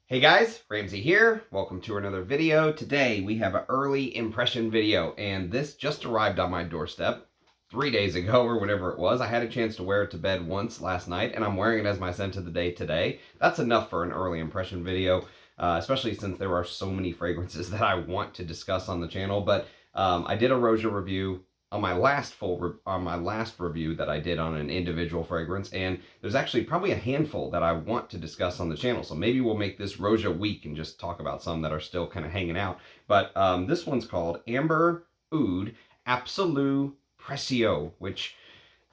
Hey guys, Ramsey here. Welcome to another video. Today we have an early impression video, and this just arrived on my doorstep 3 days ago or whatever it was. I had a chance to wear it to bed once last night, and I'm wearing it as my scent of the day today. That's enough for an early impression video, especially since there are so many fragrances that I want to discuss on the channel. But I did a Roja review on my last review that I did on an individual fragrance, and there's actually probably a handful that I want to discuss on the channel. So maybe we'll make this Roja week and just talk about some that are still kind of hanging out. But this one's called Aoud Absolue Precieux, which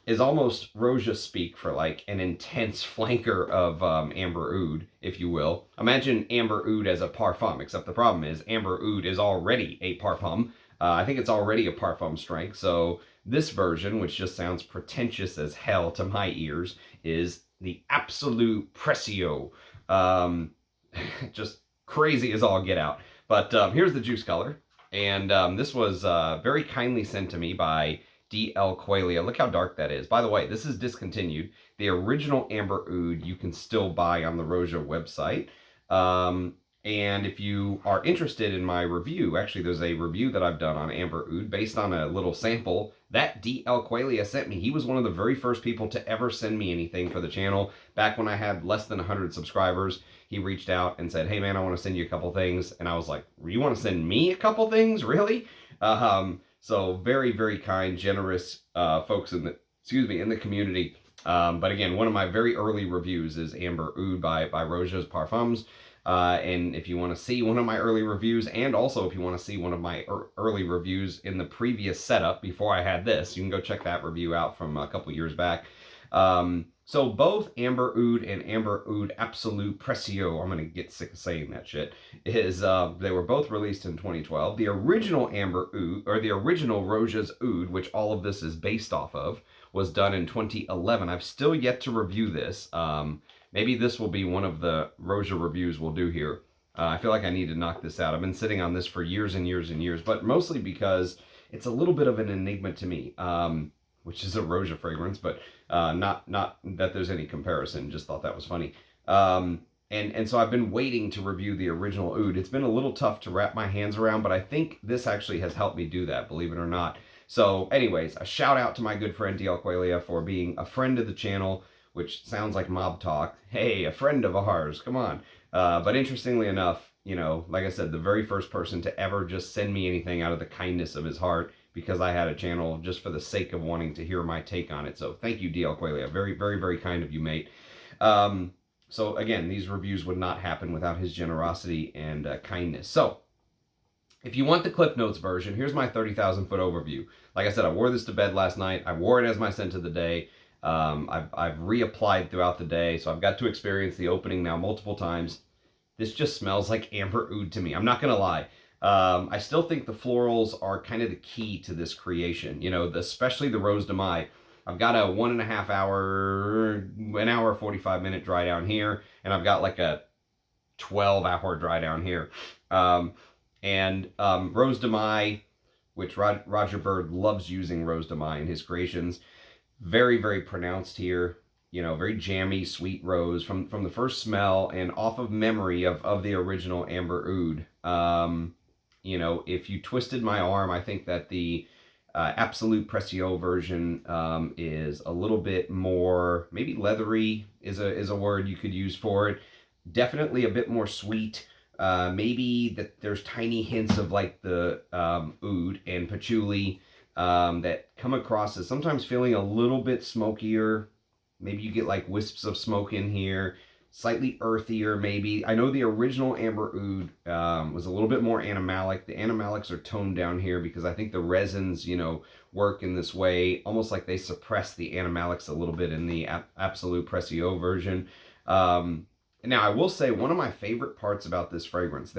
is almost Roja speak for like an intense flanker of Amber Oud, if you will. Imagine Amber Oud as a parfum, except the problem is Amber Oud is already a parfum. I think it's already a parfum strength, so this version, which just sounds pretentious as hell to my ears, is the Absolue Precieux. Just crazy as all get out. But here's the juice color, and this was very kindly sent to me by DL Qualia. Look how dark that is. By the way, this is discontinued. The original Amber Oud you can still buy on the Roja website. And if you are interested in my review, actually there's a review that I've done on Amber Oud based on a little sample that DL Qualia sent me. He was one of the very first people to ever send me anything for the channel. Back when I had less than 100 subscribers, he reached out and said, hey man, I want to send you a couple things. And I was like, you want to send me a couple things? Really? So very, very kind, generous folks in the community. But again, one of my very early reviews is Amber Oud by Roja's Parfums. And if you want to see one of my early reviews, and also if you want to see one of my early reviews in the previous setup before I had this, you can go check that review out from a couple years back. So both Amber Oud and Amber Oud Absolue Precieux, I'm going to get sick of saying that shit, they were both released in 2012. The original Amber Oud, or the original Roja's Oud, which all of this is based off of, was done in 2011. I've still yet to review this. Maybe this will be one of the Roja reviews we'll do here. I feel like I need to knock this out. I've been sitting on this for years and years and years, but mostly because it's a little bit of an enigma to me, which is a Roja fragrance, but not that there's any comparison. Just thought that was funny. And so I've been waiting to review the original Oud. It's been a little tough to wrap my hands around, but I think this actually has helped me do that, believe it or not. So anyways, a shout out to my good friend DL Qualia for being a friend of the channel, which sounds like mob talk. Hey, a friend of ours, come on. But interestingly enough, you know, like I said, the very first person to ever just send me anything out of the kindness of his heart because I had a channel just for the sake of wanting to hear my take on it. So thank you, DL Qualia. Very, very, very kind of you, mate. So again, these reviews would not happen without his generosity and kindness. So if you want the Cliff Notes version, here's my 30,000 foot overview. Like I said, I wore this to bed last night. I wore it as my scent of the day. I've reapplied throughout the day, so I've got to experience the opening now multiple times. This just smells like Amber Oud to me. I'm not going to lie. I still think the florals are kind of the key to this creation, you know, especially the Rose de Mai. I've got a 1.5 hour, an hour, 45 minute dry down here, and I've got like a 12-hour dry down here. Rose de Mai, which Roger Bird loves using Rose de Mai in his creations, very, very pronounced here. You know, very jammy, sweet rose from the first smell and off of memory of the original Amber Oud. You know, if you twisted my arm, I think that the Absolute Precieux version is a little bit more, maybe leathery is a word you could use for it. Definitely a bit more sweet. Maybe that there's tiny hints of like the oud and patchouli that come across as sometimes feeling a little bit smokier. Maybe you get like wisps of smoke in here, slightly earthier maybe. I know the original Amber Oud was a little bit more animalic. The animalics are toned down here because I think the resins, you know, work in this way, almost like they suppress the animalics a little bit in the Absolute Precieux version. Now, I will say one of my favorite parts about this fragrance,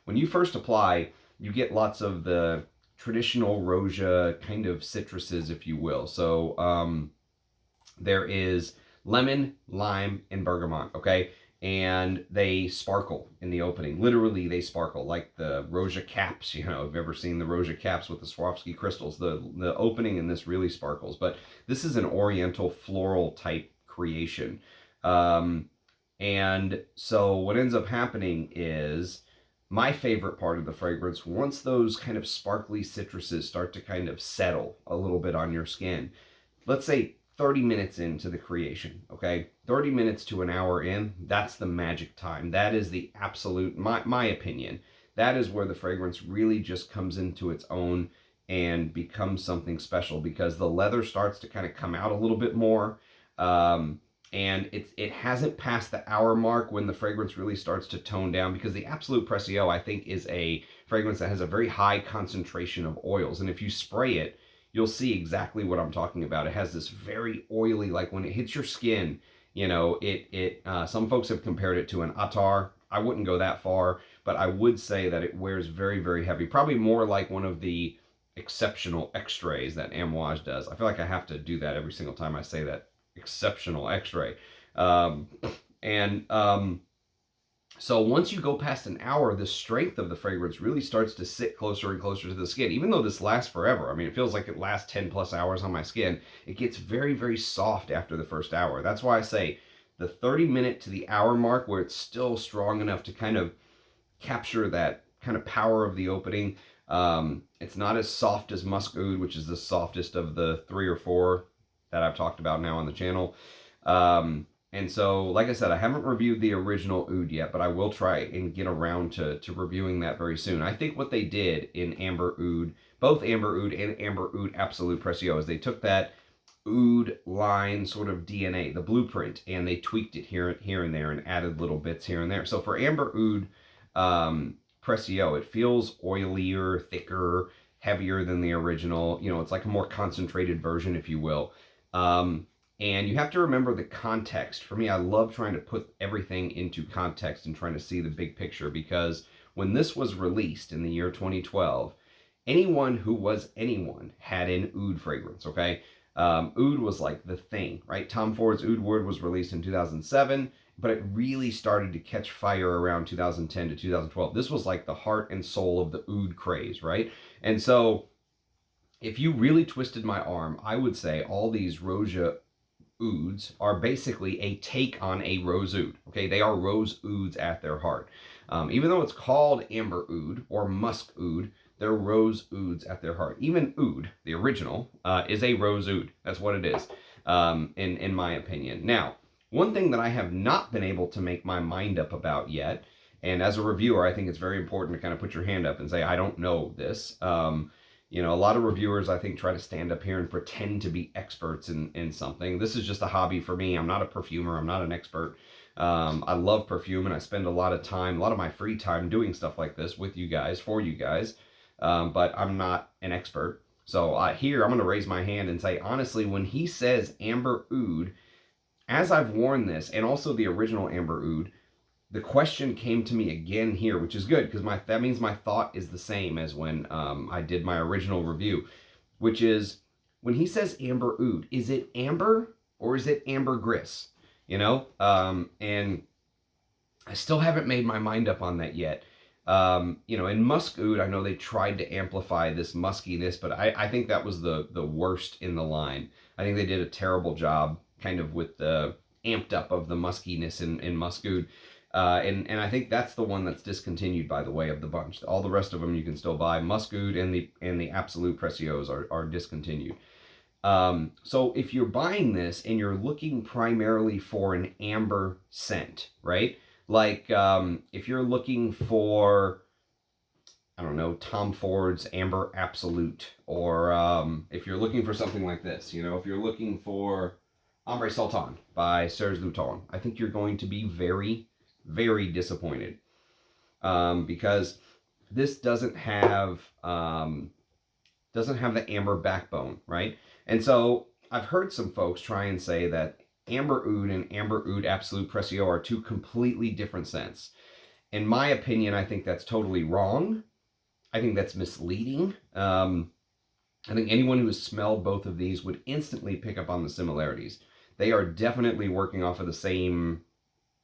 when you first apply, you get lots of the traditional Roja kind of citruses, if you will. So there is lemon, lime, and bergamot, okay? And they sparkle in the opening. Literally, they sparkle like the Roja caps. You know, if you've ever seen the Roja caps with the Swarovski crystals, the opening in this really sparkles. But this is an oriental floral type creation. And so what ends up happening is my favorite part of the fragrance, once those kind of sparkly citruses start to kind of settle a little bit on your skin, let's say 30 minutes into the creation, okay? 30 minutes to an hour in, that's the magic time. That is the absolute, my opinion, that is where the fragrance really just comes into its own and becomes something special because the leather starts to kind of come out a little bit more. Um, and it hasn't passed the hour mark when the fragrance really starts to tone down because the Absolute Precieux, I think, is a fragrance that has a very high concentration of oils. And if you spray it, you'll see exactly what I'm talking about. It has this very oily, like when it hits your skin, you know, some folks have compared it to an attar. I wouldn't go that far, but I would say that it wears very, very heavy. Probably more like one of the exceptional X-rays that Amouage does. I feel like I have to do that every single time I say that exceptional X-ray. Um, and so once you go past an hour, the strength of the fragrance really starts to sit closer and closer to the skin. Even though this lasts forever, I mean, it feels like it lasts 10 plus hours on my skin. It gets very, very soft after the first hour. That's why I say the 30-minute to the hour mark where it's still strong enough to kind of capture that kind of power of the opening. It's not as soft as Musk Oud, which is the softest of the 3 or 4 that I've talked about now on the channel. And so, like I said, I haven't reviewed the original Oud yet, but I will try and get around to reviewing that very soon. I think what they did in Amber Oud, both Amber Oud and Amber Oud Absolute Precieux, is they took that Oud line sort of DNA, the blueprint, and they tweaked it here and there and added little bits here and there. So for Amber Oud Precieux, it feels oilier, thicker, heavier than the original. You know, it's like a more concentrated version, if you will. And you have to remember the context. For me, I love trying to put everything into context and trying to see the big picture because when this was released in the year 2012, anyone who was anyone had an Oud fragrance, okay? Oud was like the thing, right? Tom Ford's Oud Word was released in 2007, but it really started to catch fire around 2010 to 2012. This was like the heart and soul of the Oud craze, right? And so if you really twisted my arm, I would say all these Roja Ouds are basically a take on a rose oud. Okay, they are rose ouds at their heart. Even though it's called amber oud or musk oud, they're rose ouds at their heart. Even oud, the original, is a rose oud. That's what it is, in my opinion. Now, one thing that I have not been able to make my mind up about yet, and as a reviewer, I think it's very important to kind of put your hand up and say, I don't know this. You know, a lot of reviewers, I think, try to stand up here and pretend to be experts in something. This is just a hobby for me. I'm not a perfumer. I'm not an expert. I love perfume, and I spend a lot of time, a lot of my free time doing stuff like this with you guys, for you guys. But I'm not an expert. So here, I'm going to raise my hand and say, honestly, when he says Amber Oud, as I've worn this, and also the original Amber Oud, the question came to me again here, which is good because that means my thought is the same as when I did my original review, which is when he says amber oud, is it amber or is it ambergris? You know, and I still haven't made my mind up on that yet. You know, in musk oud, I know they tried to amplify this muskiness, but I think that was the worst in the line. I think they did a terrible job, kind of with the amped up of the muskiness in musk oud. And I think that's the one that's discontinued, by the way, of the bunch. All the rest of them you can still buy. Musk Oud and the Absolute Precieux are discontinued. So if you're buying this and you're looking primarily for an amber scent, right? Like if you're looking for, I don't know, Tom Ford's Amber Absolute, or if you're looking for something like this, you know, if you're looking for Ambre Sultan by Serge Lutens, I think you're going to be very, very disappointed because this doesn't have the amber backbone, right? And so I've heard some folks try and say that Amber Oud and Amber Oud Absolute Precieux are two completely different scents. In my opinion, I think that's totally wrong. I think that's misleading. I think anyone who has smelled both of these would instantly pick up on the similarities. They are definitely working off of the same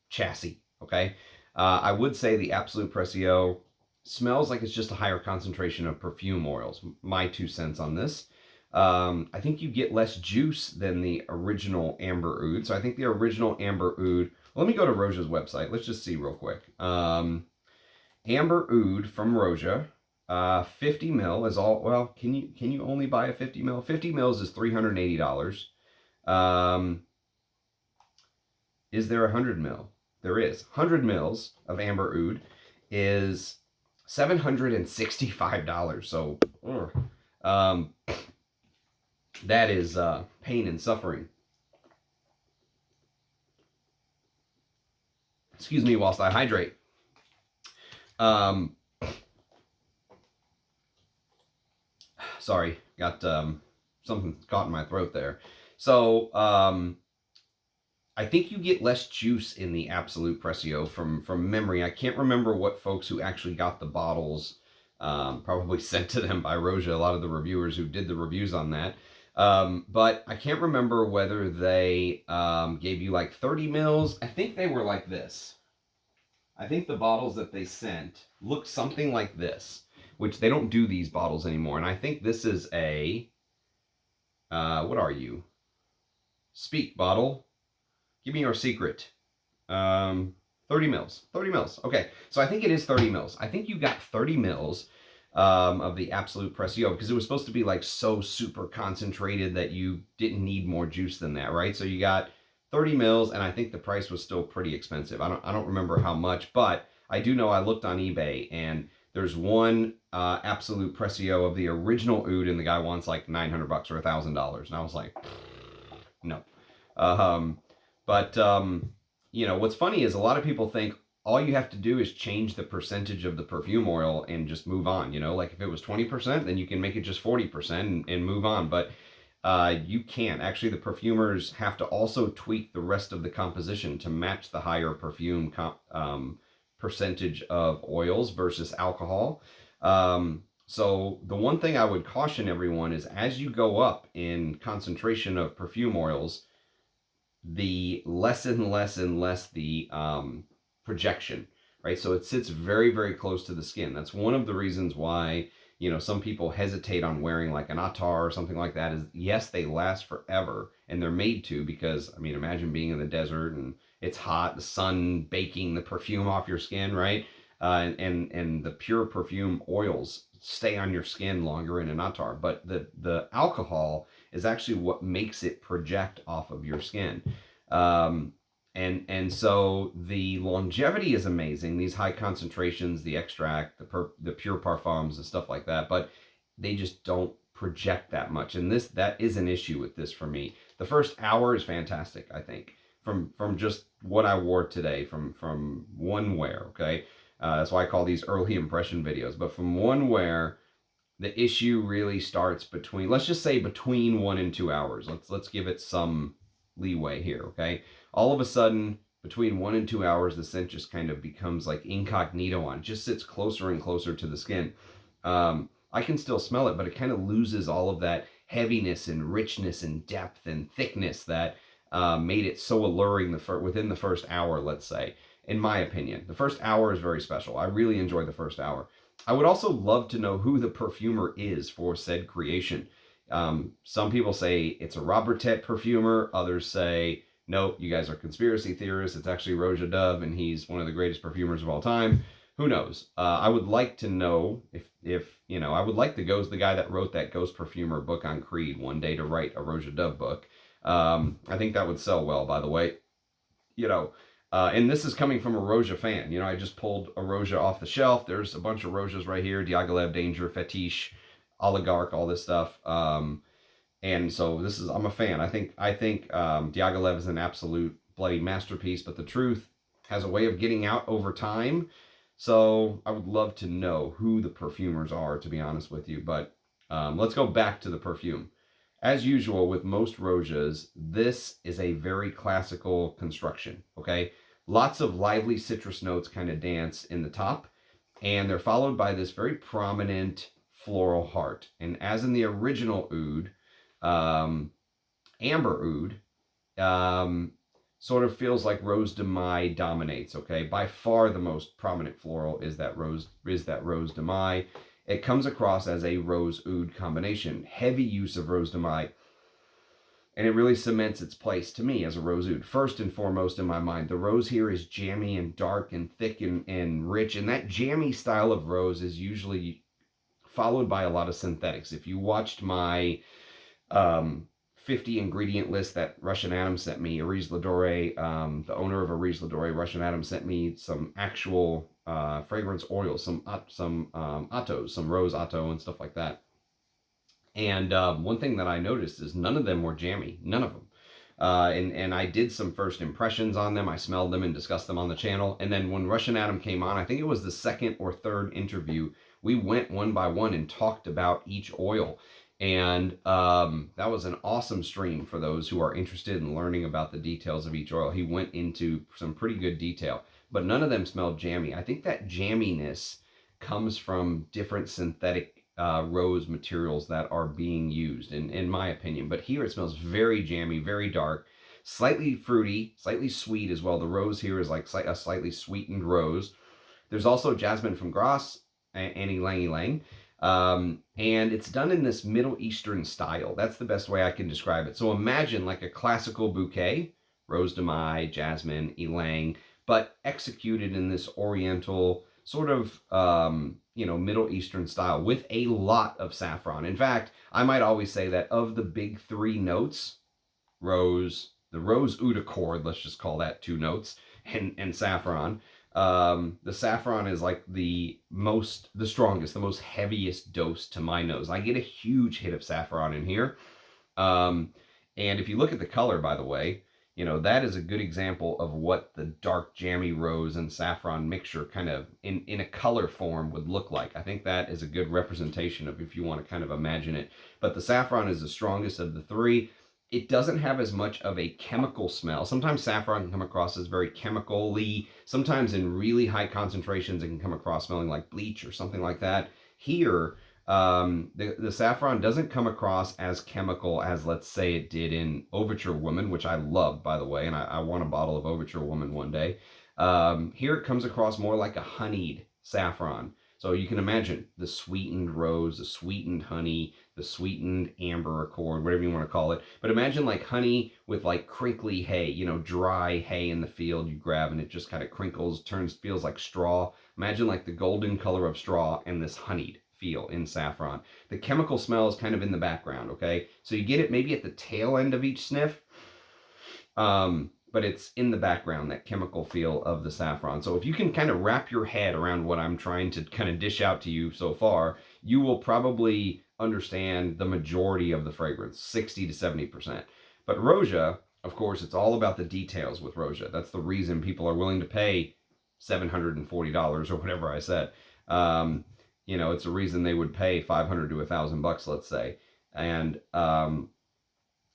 chassis, okay? I would say the Absolute Precieux smells like it's just a higher concentration of perfume oils. My 2 cents on this. I think you get less juice than the original Amber Oud. So I think the original Amber Oud Let me go to Roja's website. Let's just see real quick. Amber Oud from Roja. 50 mil is all. Well, can you only buy a 50 mil? 50 mils is $380. Is there 100 mil? There is. 100 mils of Amber Oud is $765. So, that is pain and suffering. Excuse me whilst I hydrate. Sorry, got something caught in my throat there. So, I think you get less juice in the Absolute Precieux from memory. I can't remember what folks who actually got the bottles probably sent to them by Roja, a lot of the reviewers who did the reviews on that. But I can't remember whether they gave you like 30 mils. I think they were like this. I think the bottles that they sent looked something like this, which they don't do these bottles anymore. And I think this is a, what are you? Speak bottle. Give me your secret. 30 mils. 30 mils. Okay, so I think it is 30 mils. I think you got 30 mils of the Absolute Precieux because it was supposed to be like so super concentrated that you didn't need more juice than that, right? So you got 30 mils, and I think the price was still pretty expensive. I don't remember how much, but I do know I looked on eBay, and there's one Absolute Precieux of the original Oud, and the guy wants like $900 or $1,000, and I was like, no. But what's funny is a lot of people think all you have to do is change the percentage of the perfume oil and just move on. Like if it was 20%, then you can make it just 40% and move on. But you can't. Actually, the perfumers have to also tweak the rest of the composition to match the higher perfume percentage of oils versus alcohol. So the one thing I would caution everyone is as you go up in concentration of perfume oils, the less and less and less the projection, right? So it sits very, very close to the skin. That's one of the reasons why, some people hesitate on wearing like an attar or something like that is, yes, they last forever and they're made to because, imagine being in the desert and it's hot, the sun baking the perfume off your skin, right? And the pure perfume oils stay on your skin longer in an attar. But the alcohol is actually what makes it project off of your skin. And so the longevity is amazing. These high concentrations, the extract, the pure parfums and stuff like that, but they just don't project that much. And that is an issue with this for me. The first hour is fantastic, I think, from just what I wore today, from one wear. Okay, that's why I call these early impression videos. But from one wear, the issue really starts between, let's just say between 1 and 2 hours. Let's give it some leeway here, okay? All of a sudden, between 1 and 2 hours, the scent just kind of becomes like incognito on. It just sits closer and closer to the skin. I can still smell it, but it kind of loses all of that heaviness and richness and depth and thickness that made it so alluring within the first hour, let's say, in my opinion. The first hour is very special. I really enjoy the first hour. I would also love to know who the perfumer is for said creation. Some people say it's a Robertet perfumer. Others say, no, you guys are conspiracy theorists. It's actually Roja Dove, and he's one of the greatest perfumers of all time. Who knows? I would like to know if I would like the guy that wrote that Ghost Perfumer book on Creed one day to write a Roja Dove book. I think that would sell well, by the way. And this is coming from a Roja fan. I just pulled a Roja off the shelf. There's a bunch of Rojas right here. Diaghilev, Danger, Fetiche, Oligarch, all this stuff. And so I'm a fan. I think Diaghilev is an absolute bloody masterpiece, but the truth has a way of getting out over time. So I would love to know who the perfumers are, to be honest with you. But let's go back to the perfume. As usual with most Rojas, this is a very classical construction, okay? Lots of lively citrus notes kind of dance in the top, and they're followed by this very prominent floral heart. And as in the original Oud, Amber Oud, sort of feels like Rose de Mai dominates, okay? By far the most prominent floral is that Rose de Mai. It comes across as a Rose Oud combination. Heavy use of Rose de Mai. and it really cements its place to me as a rose oud. First and foremost in my mind, the rose here is jammy and dark and thick and rich, and that jammy style of rose is usually followed by a lot of synthetics. If you watched my um, 50 ingredient list that Russian Adam sent me, Arise Ladore, the owner of Arise Ladore, Russian Adam sent me some actual fragrance oils, some Ottos, some rose Otto and stuff like that. And one thing that I noticed is none of them were jammy, none of them. And I did some first impressions on them. I smelled them and discussed them on the channel. And then when Russian Adam came on, I think it was the second or third interview, we went one by one and talked about each oil. And that was an awesome stream for those who are interested in learning about the details of each oil. He went into some pretty good detail, but none of them smelled jammy. I think that jamminess comes from different synthetic rose materials that are being used, in my opinion. But here it smells very jammy, very dark, slightly fruity, slightly sweet as well. The rose here is like a slightly sweetened rose. There's also jasmine from Grasse and ylang ylang. And it's done in this Middle Eastern style. That's the best way I can describe it. So imagine like a classical bouquet, rose de mai, jasmine, ylang, but executed in this oriental sort of Middle Eastern style with a lot of saffron. In fact, I might always say that of the big three notes, rose, the rose oud accord, let's just call that two notes, and saffron. The saffron is like the strongest, the most heaviest dose to my nose. I get a huge hit of saffron in here. And if you look at the color, by the way, that is a good example of what the dark jammy rose and saffron mixture kind of in a color form would look like. I think that is a good representation of if you want to kind of imagine it. But the saffron is the strongest of the three. It doesn't have as much of a chemical smell. Sometimes saffron can come across as very chemical-y. Sometimes in really high concentrations, it can come across smelling like bleach or something like that. Here, the saffron doesn't come across as chemical as, let's say, it did in Overture Woman, which I loved, by the way, and I want a bottle of Overture Woman one day. Here it comes across more like a honeyed saffron. So you can imagine the sweetened rose, the sweetened honey, the sweetened amber accord, whatever you want to call it. But imagine like honey with like crinkly hay, dry hay in the field you grab and it just kind of crinkles, feels like straw. Imagine like the golden color of straw and this honeyed feel in saffron. The chemical smell is kind of in the background, okay? So you get it maybe at the tail end of each sniff. But it's in the background, that chemical feel of the saffron. So if you can kind of wrap your head around what I'm trying to kind of dish out to you so far, you will probably understand the majority of the fragrance, 60 to 70%. But Roja, of course, it's all about the details with Roja. That's the reason people are willing to pay $740 or whatever I said. It's a reason they would pay $500 to $1,000, let's say. And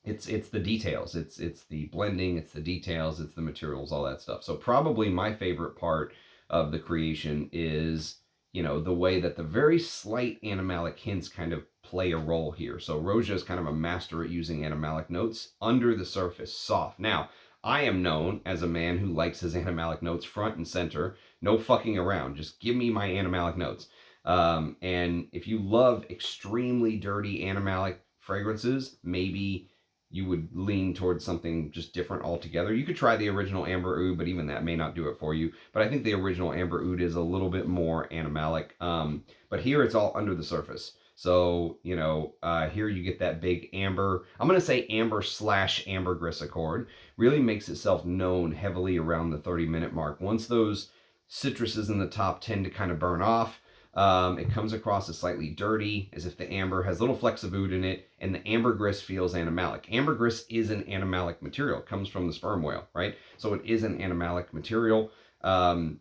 it's the details. It's the blending, it's the details, it's the materials, all that stuff. So probably my favorite part of the creation is, the way that the very slight animalic hints kind of play a role here. So Roja is kind of a master at using animalic notes under the surface, soft. Now, I am known as a man who likes his animalic notes front and center, no fucking around. Just give me my animalic notes. And if you love extremely dirty animalic fragrances, maybe you would lean towards something just different altogether. You could try the original Amber Oud, but even that may not do it for you. But I think the original Amber Oud is a little bit more animalic. But here it's all under the surface. So, here you get that big amber, I'm going to say amber / ambergris accord, really makes itself known heavily around the 30-minute mark. Once those citruses in the top tend to kind of burn off, it comes across as slightly dirty, as if the amber has little flecks of oud in it, and the ambergris feels animalic. Ambergris is an animalic material. It comes from the sperm whale, right? So it is an animalic material, and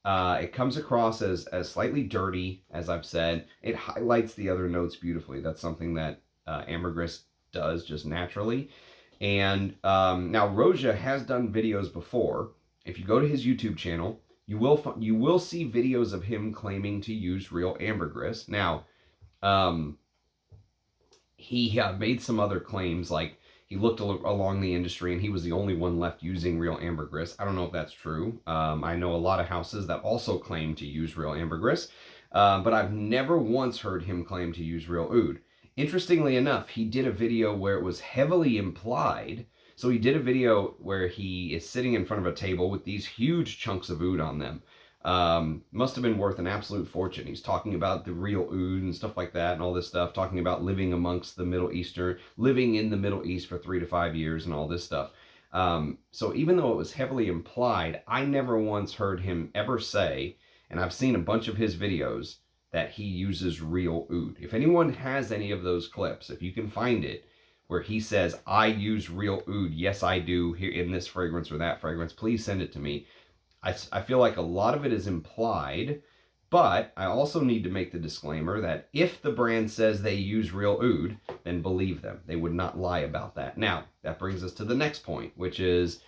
it comes across as slightly dirty, as I've said. It highlights the other notes beautifully. That's something that ambergris does just naturally. And now Roja has done videos before. If you go to his YouTube channel, you will see videos of him claiming to use real ambergris. Now, he made some other claims, like he looked along the industry and he was the only one left using real ambergris. I don't know if that's true. I know a lot of houses that also claim to use real ambergris, but I've never once heard him claim to use real oud. Interestingly enough, he did a video where it was heavily implied. So he did a video where he is sitting in front of a table with these huge chunks of oud on them. Must have been worth an absolute fortune. He's talking about the real oud and stuff like that and all this stuff, talking about living amongst the Middle Eastern, living in the Middle East for 3 to 5 years and all this stuff. So even though it was heavily implied, I never once heard him ever say, and I've seen a bunch of his videos, that he uses real oud. If anyone has any of those clips, if you can find it, where he says, I use real oud, yes I do, here in this fragrance or that fragrance, please send it to me. I feel like a lot of it is implied, but I also need to make the disclaimer that if the brand says they use real oud, then believe them. They would not lie about that. Now, that brings us to the next point, which is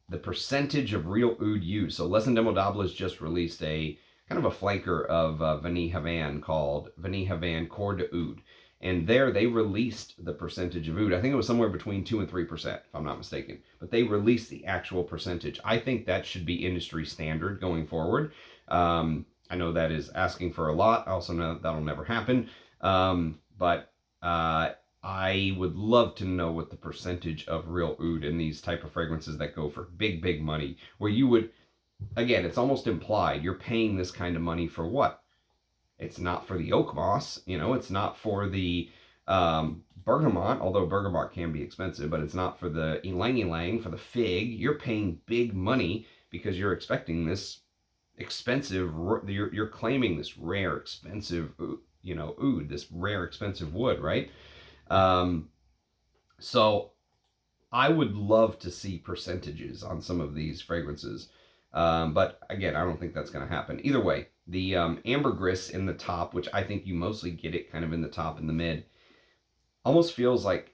the percentage of real oud used. So Les Indomptables just released a kind of a flanker of Vanille Havane called Vanille Havane Corps d'Oud. And there they released the percentage of oud. I think it was somewhere between 2 and 3%, if I'm not mistaken. But they released the actual percentage. I think that should be industry standard going forward. I know that is asking for a lot. I also know that'll never happen. But I would love to know what the percentage of real oud in these type of fragrances that go for big, big money, where you would, again, it's almost implied you're paying this kind of money for what? It's not for the oak moss, it's not for the bergamot, although bergamot can be expensive, but it's not for the ylang ylang, for the fig. You're paying big money because you're expecting this expensive, you're claiming this rare, expensive, oud, this rare, expensive wood, right? So I would love to see percentages on some of these fragrances. But again, I don't think that's going to happen. Either way, the ambergris in the top, which I think you mostly get it kind of in the top and the mid, almost feels like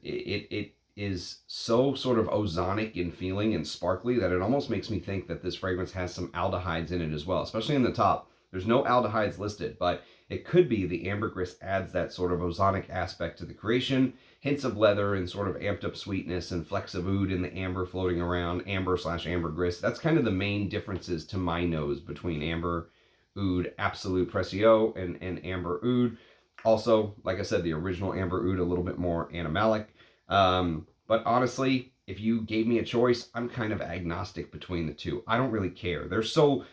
it is so sort of ozonic in feeling and sparkly that it almost makes me think that this fragrance has some aldehydes in it as well, especially in the top. There's no aldehydes listed, but it could be the ambergris adds that sort of ozonic aspect to the creation, hints of leather and sort of amped up sweetness and flecks of oud in the amber floating around, amber/ambergris. That's kind of the main differences to my nose between amber Aoud Absolue Precieux and amber oud. Also, like I said, the original amber oud a little bit more animalic. But honestly, if you gave me a choice, I'm kind of agnostic between the two. I don't really care. They're so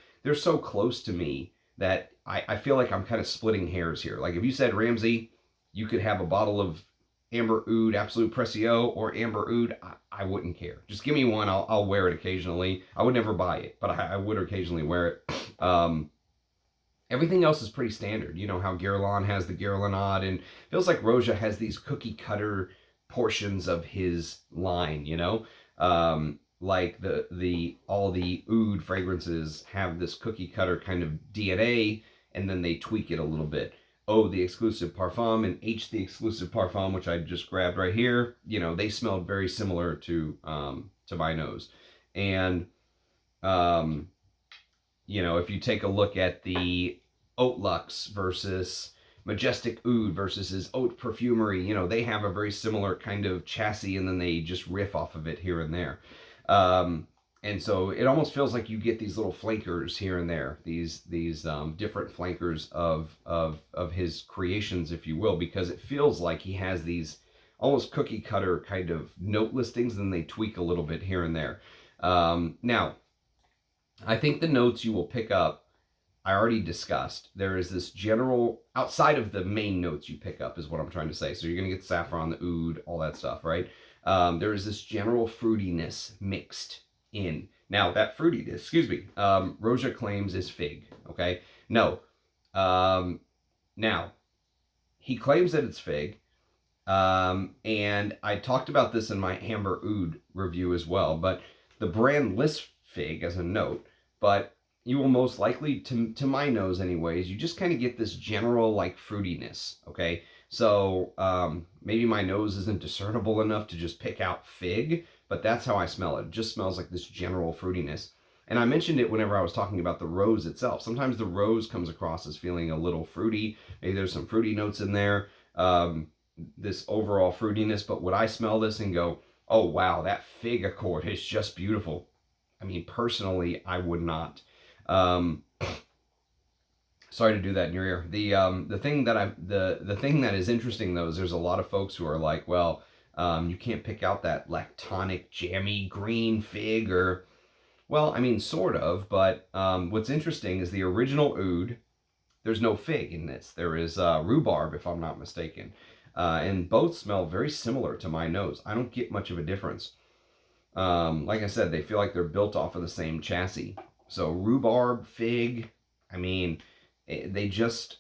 close to me that I feel like I'm kind of splitting hairs here. Like if you said, Ramsey, you could have a bottle of amber oud Absolute Precieux or amber oud, I wouldn't care. Just give me one. I'll wear it occasionally. I would never buy it, but I would occasionally wear it. Everything else is pretty standard. You know how Guerlain has the Guerlainade, and feels like Roja has these cookie cutter portions of his line, like all the oud fragrances have this cookie cutter kind of DNA, and then they tweak it a little bit. Oh, the exclusive parfum and H the exclusive parfum, which I just grabbed right here, they smelled very similar to my nose. And if you take a look at the Haute Luxe versus Majestic Oud versus his Haute Perfumery, they have a very similar kind of chassis, and then they just riff off of it here and there. And so it almost feels like you get these little flankers here and there, these different flankers of his creations, if you will, because it feels like he has these almost cookie cutter kind of note listings, and they tweak a little bit here and there. Now, I think the notes you will pick up, I already discussed. There is this general, outside of the main notes you pick up is what I'm trying to say. So you're going to get saffron, the oud, all that stuff, right? There is this general fruitiness mixed in. Now, that fruitiness, Roja claims is fig, okay? No. Now, he claims that it's fig, and I talked about this in my Amber Oud review as well, but the brand lists fig as a note, but you will most likely, to my nose anyways, you just kind of get this general like fruitiness, okay? So maybe my nose isn't discernible enough to just pick out fig, but that's how I smell it. It just smells like this general fruitiness. And I mentioned it whenever I was talking about the rose itself. Sometimes the rose comes across as feeling a little fruity. Maybe there's some fruity notes in there, this overall fruitiness. But would I smell this and go, oh, wow, that fig accord is just beautiful? I mean, personally, I would not. Sorry to do that in your ear. The thing that is interesting though is there's a lot of folks who are like, well, you can't pick out that lactonic jammy green fig or well, I mean, sort of, but what's interesting is the original oud. There's no fig in this. There is rhubarb, if I'm not mistaken, and both smell very similar to my nose. I don't get much of a difference. Like I said, they feel like they're built off of the same chassis. So rhubarb, fig, I mean, they just,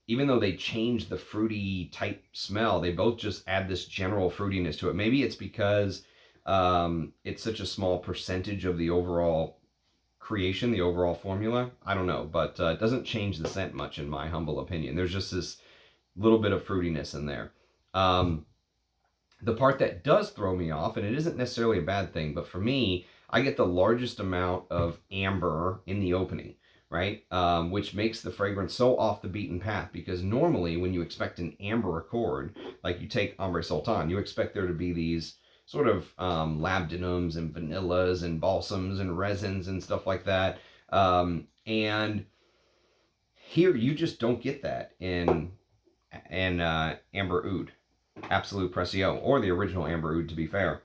even though they change the fruity type smell, they both just add this general fruitiness to it. Maybe it's because it's such a small percentage of the overall creation, the overall formula. I don't know, but it doesn't change the scent much, in my humble opinion. There's just this little bit of fruitiness in there. The part that does throw me off, and it isn't necessarily a bad thing, but for me, I get the largest amount of amber in the opening, right? Which makes the fragrance so off the beaten path because normally when you expect an amber accord, like you take Ambre Sultan, you expect there to be these sort of labdanums and vanillas and balsams and resins and stuff like that. And here you just don't get that in Amber Oud. Absolute Precieux, or the original Amber Oud, to be fair.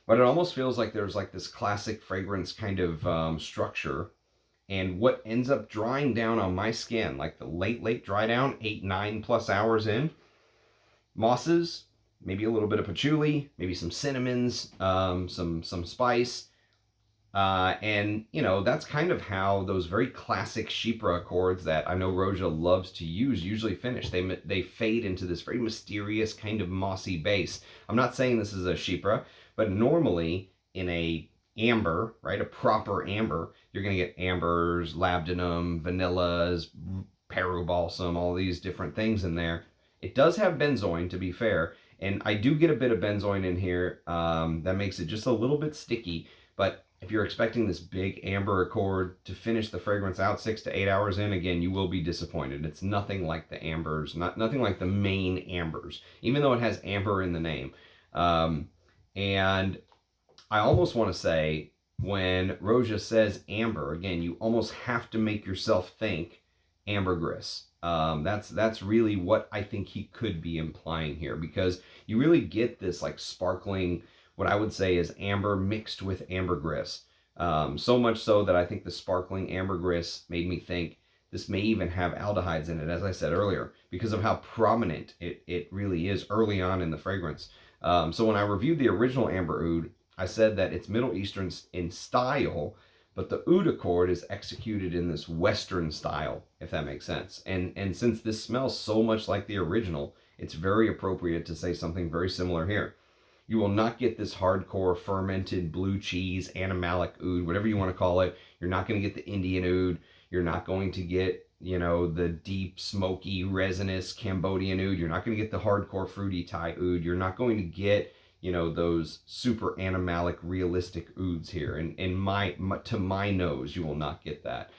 But it almost feels like there's like this classic fragrance kind of structure. And what ends up drying down on my skin, like the late dry down, 8, 9+ hours in, mosses, maybe a little bit of patchouli, maybe some cinnamons, some spice, and you know that's kind of how those very classic Chypre accords that I know Roja loves to use usually finish. They fade into this very mysterious kind of mossy base. I'm not saying this is a Chypre, but normally in a amber, right, a proper amber, you're gonna get ambers, labdanum, vanillas, Peru balsam, all these different things in there. It does have benzoin, to be fair, and I do get a bit of benzoin in here that makes it just a little bit sticky. But if you're expecting this big amber accord to finish the fragrance out 6 to 8 hours in, again, you will be disappointed. It's nothing like the ambers, nothing like the main ambers, even though it has amber in the name. And I almost want to say when Roja says amber, again, you almost have to make yourself think ambergris. That's really what I think he could be implying here because you really get this like sparkling, what I would say is amber mixed with ambergris. So much so that I think the sparkling ambergris made me think this may even have aldehydes in it, as I said earlier, because of how prominent it really is early on in the fragrance. So when I reviewed the original Amber Oud, I said that it's Middle Eastern in style, but the oud accord is executed in this Western style, if that makes sense. And since this smells so much like the original, it's very appropriate to say something very similar here. You will not get this hardcore fermented blue cheese, animalic oud, whatever you want to call it. You're not going to get the Indian oud. You're not going to get, you know, the deep, smoky, resinous Cambodian oud. You're not going to get the hardcore fruity Thai oud. You're not going to get, you know, those super animalic, realistic ouds here. And to my nose, you will not get that.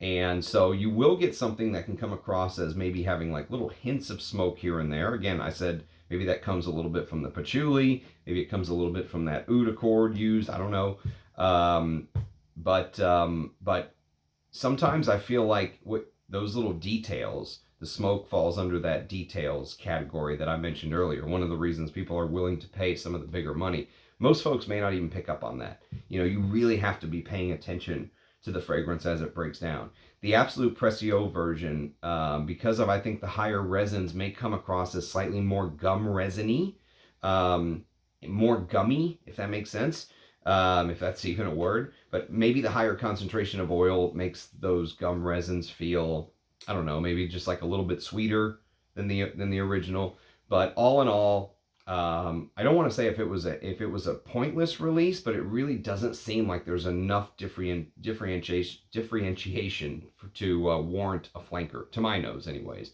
And so you will get something that can come across as maybe having like little hints of smoke here and there. Again, I said maybe that comes a little bit from the patchouli. Maybe it comes a little bit from that oud accord used. I don't know. But sometimes I feel like those little details, the smoke falls under that details category that I mentioned earlier. One of the reasons people are willing to pay some of the bigger money. Most folks may not even pick up on that. You know, you really have to be paying attention to the fragrance as it breaks down. The Absolute Precieux version, because of I think the higher resins may come across as slightly more gum resiny, more gummy, if that makes sense, if that's even a word. But maybe the higher concentration of oil makes those gum resins feel, I don't know, maybe just like a little bit sweeter than the original. But all in all, I don't want to say if it was a pointless release, but it really doesn't seem like there's enough differentiation to warrant a flanker, to my nose, anyways.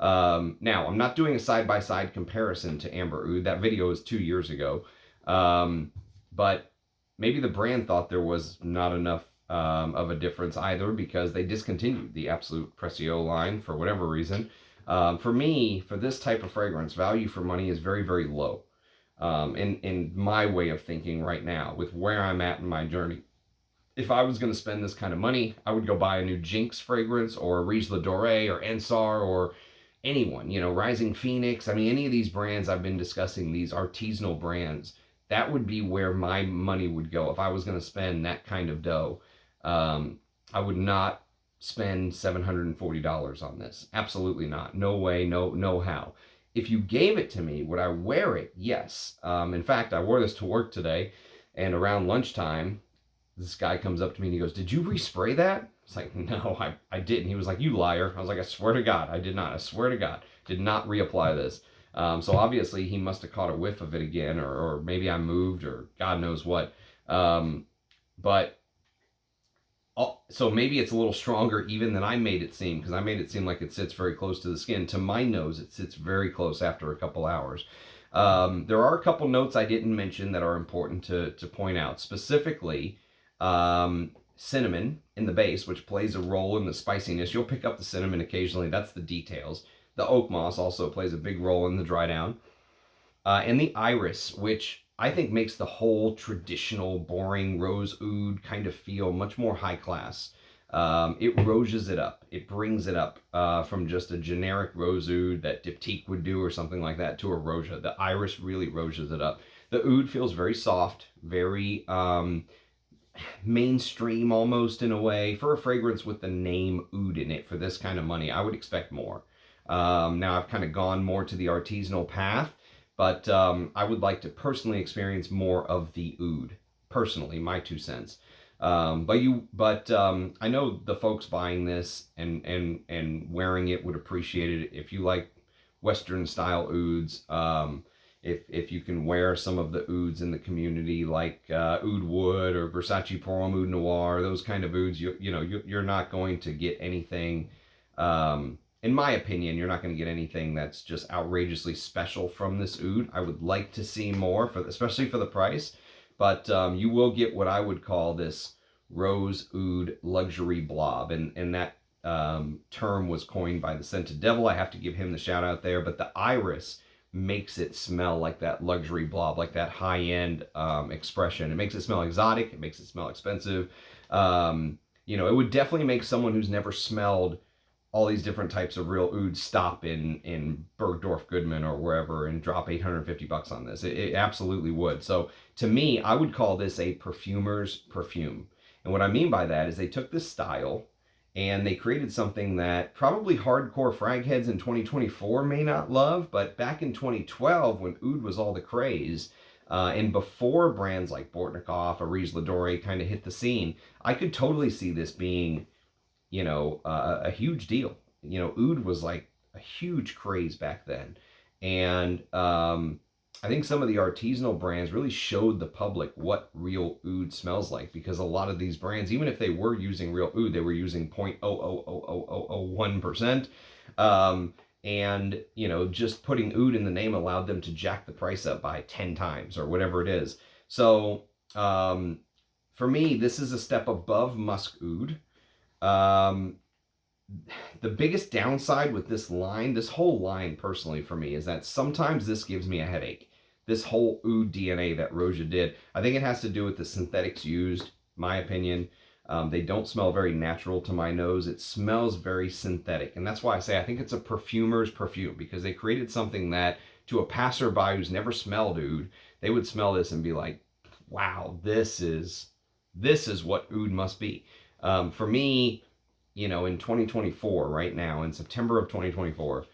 Now, I'm not doing a side-by-side comparison to Amber Oud. That video is 2 years ago. But maybe the brand thought there was not enough of a difference either because they discontinued the Absolute Precieux line for whatever reason. For me, for this type of fragrance, value for money is very, very low. In my way of thinking right now, with where I'm at in my journey. if I was going to spend this kind of money, I would go buy a new Jinx fragrance or a Riche Doré or Ensar or anyone, Rising Phoenix. I mean, any of these brands I've been discussing, these artisanal brands, that would be where my money would go if I was going to spend that kind of dough. Um, I would not spend $740 on this. Absolutely not. No way, no how. If you gave it to me, would I wear it? Yes. In fact, I wore this to work today, and around lunchtime, this guy comes up to me and he goes, "Did you respray that?" It's like, "No, I didn't." He was like, "You liar." I was like, "I swear to God, I did not. I swear to God, did not reapply this." So obviously he must have caught a whiff of it again, or maybe I moved, or God knows what. Um, but so maybe it's a little stronger even than I made it seem, because I made it seem like it sits very close to the skin. To my nose, it sits very close after a couple hours. There are a couple notes I didn't mention that are important to point out. Specifically, cinnamon in the base, which plays a role in the spiciness. You'll pick up the cinnamon occasionally. That's the details. The oak moss also plays a big role in the dry down. And the iris, which I think makes the whole traditional, boring rose oud kind of feel much more high class. It roges it up. It brings it up from just a generic rose oud that Diptyque would do or something like that to a Roja. The iris really roges it up. The oud feels very soft, very mainstream almost in a way. For a fragrance with the name oud in it for this kind of money, I would expect more. Now I've kind of gone more to the artisanal path, but I would like to personally experience more of the oud. Personally, my 2 cents. But I know the folks buying this and wearing it would appreciate it. If you like Western style ouds, if you can wear some of the ouds in the community, like Oud Wood or Versace Porum Oud Noir, those kind of ouds, you're not going to get anything. In my opinion, you're not going to get anything that's just outrageously special from this oud. I would like to see more, especially for the price, but you will get what I would call this rose oud luxury blob, and that term was coined by the Scented Devil. I have to give him the shout out there, but the iris makes it smell like that luxury blob, like that high end expression. It makes it smell exotic. It makes it smell expensive. It would definitely make someone who's never smelled all these different types of real oud stop in Bergdorf Goodman or wherever and drop $850 on this. It absolutely would. So to me, I would call this a perfumer's perfume. And what I mean by that is they took this style and they created something that probably hardcore frag heads in 2024 may not love, but back in 2012 when oud was all the craze, and before brands like Bortnikov or Riche Ladore kind of hit the scene, I could totally see this being, a huge deal. Oud was like a huge craze back then, and I think some of the artisanal brands really showed the public what real oud smells like, because a lot of these brands, even if they were using real oud, they were using 0.00001%. And, just putting oud in the name allowed them to jack the price up by 10 times or whatever it is. So for me, this is a step above musk oud. The biggest downside with this whole line personally for me, is that sometimes this gives me a headache. This whole oud DNA that Roja did, I think it has to do with the synthetics used, my opinion. They don't smell very natural to my nose. It smells very synthetic. And that's why I say I think it's a perfumer's perfume, because they created something that to a passerby who's never smelled oud, they would smell this and be like, wow, this is what oud must be. For me, in 2024, right now, in September of 2024,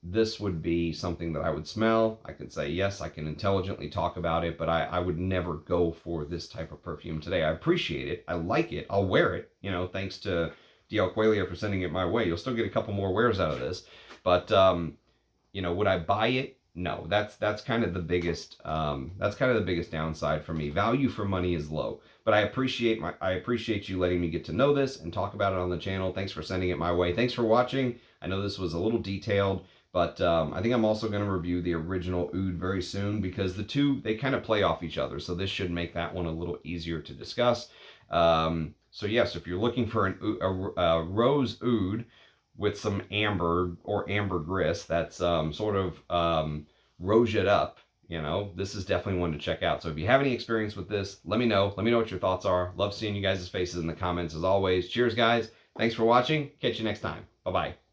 this would be something that I would smell. I could say, yes, I can intelligently talk about it, but I would never go for this type of perfume today. I appreciate it. I like it. I'll wear it, thanks to DL Qualia for sending it my way. You'll still get a couple more wears out of this. But, would I buy it? No, that's kind of the biggest downside for me. Value for money is low, but I appreciate you letting me get to know this and talk about it on the channel. Thanks for sending it my way. Thanks for watching. I know this was a little detailed, but I think I'm also going to review the original oud very soon, because the two, they kind of play off each other. So this should make that one a little easier to discuss. So yes, if you're looking for a rose oud with some amber or ambergris that's sort of rogeted up, you know, this is definitely one to check out. So if you have any experience with this, let me know. Let me know what your thoughts are. Love seeing you guys' faces in the comments as always. Cheers, guys. Thanks for watching. Catch you next time. Bye-bye.